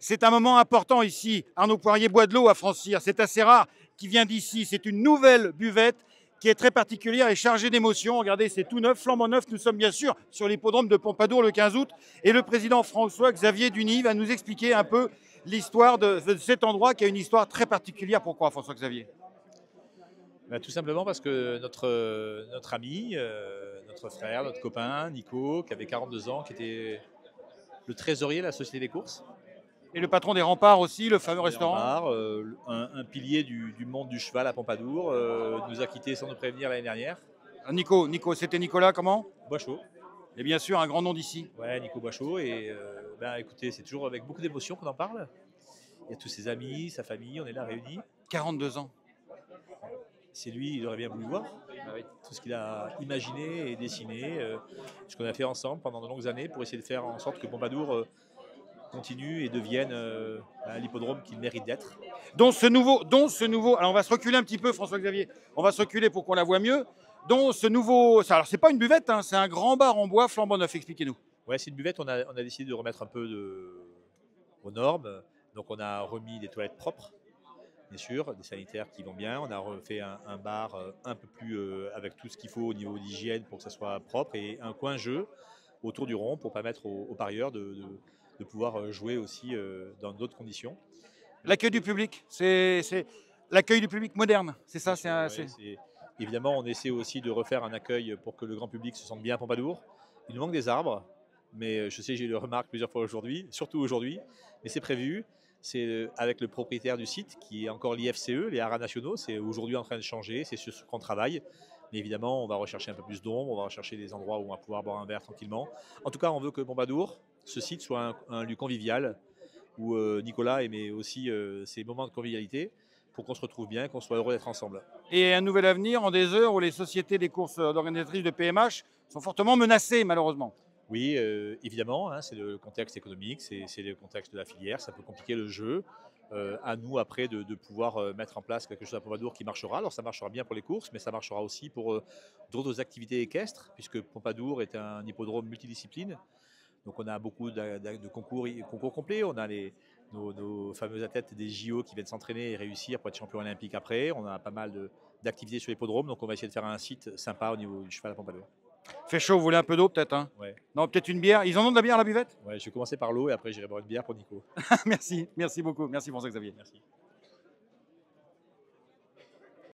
C'est un moment important ici. Arnaud Poirier boit de l'eau à Francyre. C'est assez rare qui vient d'ici. C'est une nouvelle buvette qui est très particulière et chargée d'émotions. Regardez, c'est tout neuf, flambant neuf. Nous sommes bien sûr sur l'hippodrome de Pompadour le 15 août. Et le président François-Xavier Duny va nous expliquer un peu l'histoire de cet endroit qui a une histoire très particulière. Pourquoi, François-Xavier? Tout simplement parce que notre ami, notre frère, notre copain, Nico, qui avait 42 ans, qui était le trésorier de la Société des courses. Et le patron des remparts aussi, le fameux restaurant. Un pilier du monde du cheval à Pompadour, nous a quittés sans nous prévenir l'année dernière. Nico, c'était Nicolas comment? Boischaud. Et bien sûr, un grand nom d'ici. Ouais, Nico Boischaud. Et écoutez, c'est toujours avec beaucoup d'émotion qu'on en parle. Il y a tous ses amis, sa famille, on est là réunis. 42 ans. C'est lui, il aurait bien voulu voir. Tout ce qu'il a imaginé et dessiné, ce qu'on a fait ensemble pendant de longues années pour essayer de faire en sorte que Pompadour continue et devienne l'hippodrome qu'il mérite d'être. Dont ce nouveau, alors on va se reculer un petit peu, François-Xavier, on va se reculer pour qu'on la voit mieux. Dont ce nouveau, alors c'est pas une buvette, hein, c'est un grand bar en bois flambant neuf, expliquez-nous. Ouais, c'est une buvette, on a décidé de remettre un peu aux normes. Donc on a remis des toilettes propres, bien sûr, des sanitaires qui vont bien. On a refait un bar un peu plus avec tout ce qu'il faut au niveau d'hygiène pour que ça soit propre et un coin jeu autour du rond pour permettre aux parieurs de pouvoir jouer aussi dans d'autres conditions. L'accueil du public, c'est l'accueil du public moderne, c'est ça. Évidemment, on essaie aussi de refaire un accueil pour que le grand public se sente bien à Pompadour. Il nous manque des arbres, mais je sais, j'ai eu le remarque plusieurs fois aujourd'hui, surtout aujourd'hui, mais c'est prévu. C'est avec le propriétaire du site qui est encore l'IFCE, les haras nationaux. C'est aujourd'hui en train de changer, c'est sur ce qu'on travaille. Mais évidemment, on va rechercher un peu plus d'ombre, on va rechercher des endroits où on va pouvoir boire un verre tranquillement. En tout cas, on veut que Pompadour, ce site, soit un lieu convivial où Nicolas aimait aussi ces moments de convivialité pour qu'on se retrouve bien, qu'on soit heureux d'être ensemble. Et un nouvel avenir en des heures où les sociétés des courses organisatrices de PMH sont fortement menacées, malheureusement. Oui, évidemment, hein, c'est le contexte économique, c'est le contexte de la filière, ça peut compliquer le jeu. À nous, après, de pouvoir mettre en place quelque chose à Pompadour qui marchera. Alors, ça marchera bien pour les courses, mais ça marchera aussi pour d'autres activités équestres, puisque Pompadour est un hippodrome multidiscipline. Donc, on a beaucoup de concours complets. On a nos fameux athlètes des JO qui viennent s'entraîner et réussir pour être champion olympique après. On a pas mal d'activités sur l'hippodrome, donc on va essayer de faire un site sympa au niveau du cheval à Pompadour. Fait chaud, vous voulez un peu d'eau peut-être, hein? Ouais. Non, peut-être une bière. Ils en ont de la bière à la buvette? Ouais, je vais commencer par l'eau et après j'irai boire une bière pour Nico. Merci beaucoup. Merci François-Xavier. Merci.